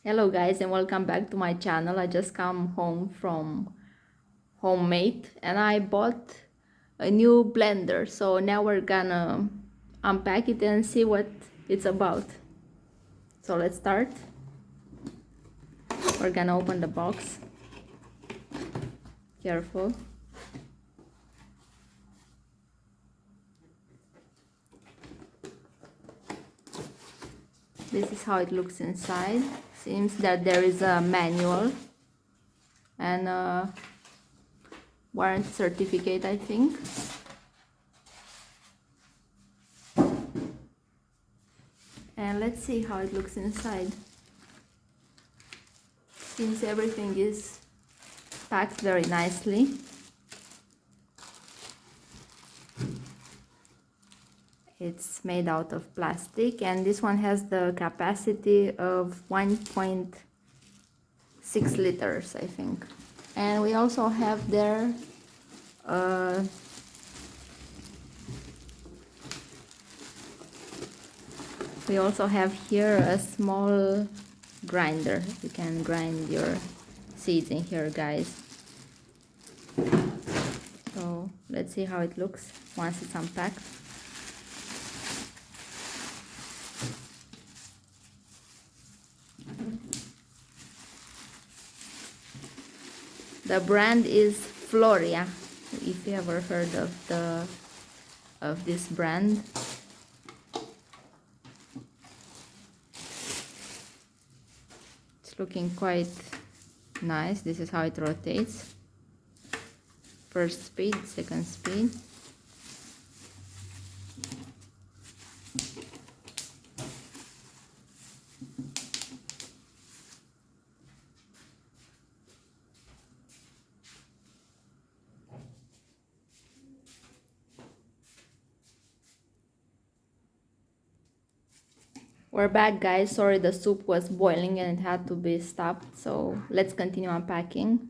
Hello guys and welcome back to my channel. I just come home from Homemate and I bought a new blender. So now we're gonna unpack it and see what it's about. So let's start. We're gonna open the box. Careful. This is how it looks inside. Seems that there is a manual and a warranty certificate, I think. And let's see how it looks inside. Seems everything is packed very nicely. It's made out of plastic and this one has the capacity of 1.6 liters, I think. And we also have there we also have here a small grinder. You can grind your seeds in here, guys. So let's see how it looks once it's unpacked. The brand is Floria, if you ever heard of this brand. It's looking quite nice. This is how it rotates. First speed, second speed. We're back, guys. Sorry, the soup was boiling and it had to be stopped. So let's continue unpacking.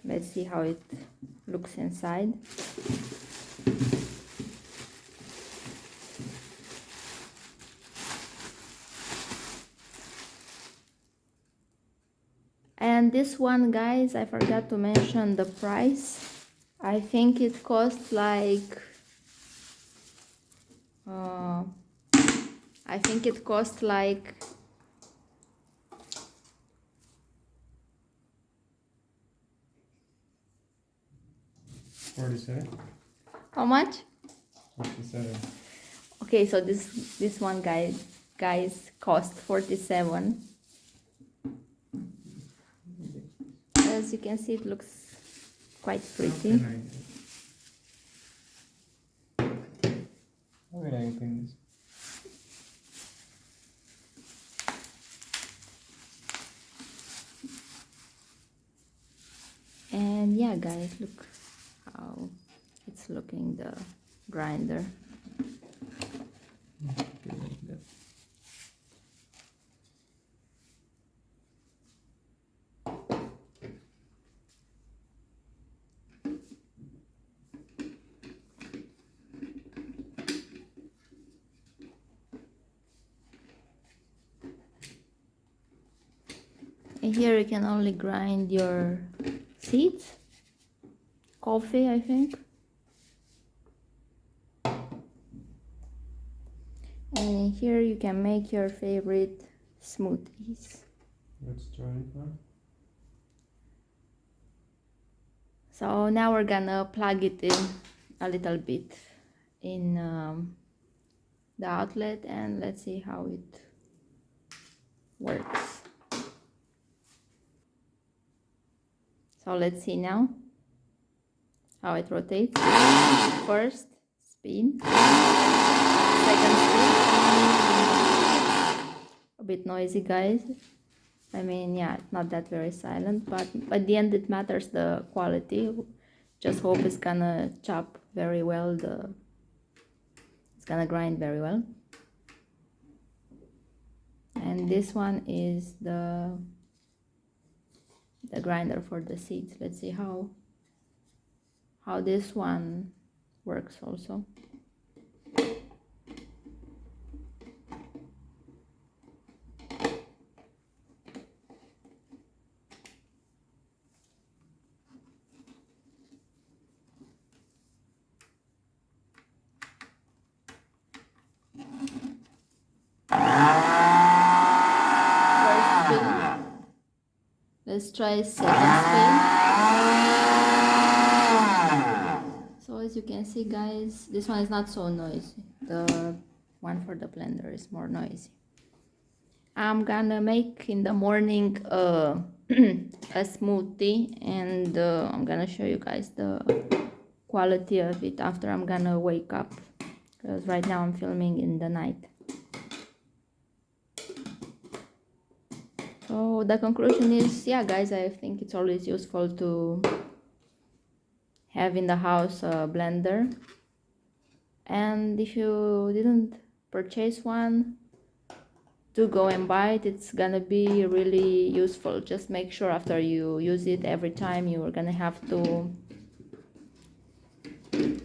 Let's see how it looks inside. And this one, guys, I forgot to mention the price. I think it cost like I think it cost like 47. how much? 47. Okay, so this one guys cost 47. As you can see, it looks quite pretty. How can I open this? And yeah, guys, look how it's looking, the grinder. Okay, like that. And here you can only grind your seeds, coffee, I think. And in here you can make your favorite smoothies. Let's try it now. So now we're gonna plug it in a little bit in the outlet and let's see how it works. So let's see now how it rotates. First spin, second spin. A bit noisy, guys. I mean, yeah, it's not that very silent, but at the end it matters the quality. Just hope it's gonna chop very well, it's gonna grind very well. And this one is the grinder for the seeds. Let's see how this one works also. let's try second speed. So as you can see guys, this one is not so noisy. The one for the blender is more noisy. I'm gonna make in the morning a smoothie, and I'm gonna show you guys the quality of it after I'm gonna wake up, because right now I'm filming in the night. So the conclusion is, yeah guys, I think it's always useful to have in the house a blender, and if you didn't purchase one, do go and buy it. It's gonna be really useful. Just make sure after you use it, every time you are gonna have to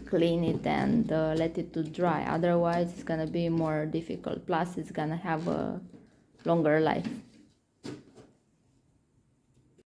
clean it and let it to dry, otherwise it's gonna be more difficult, plus it's gonna have a longer life.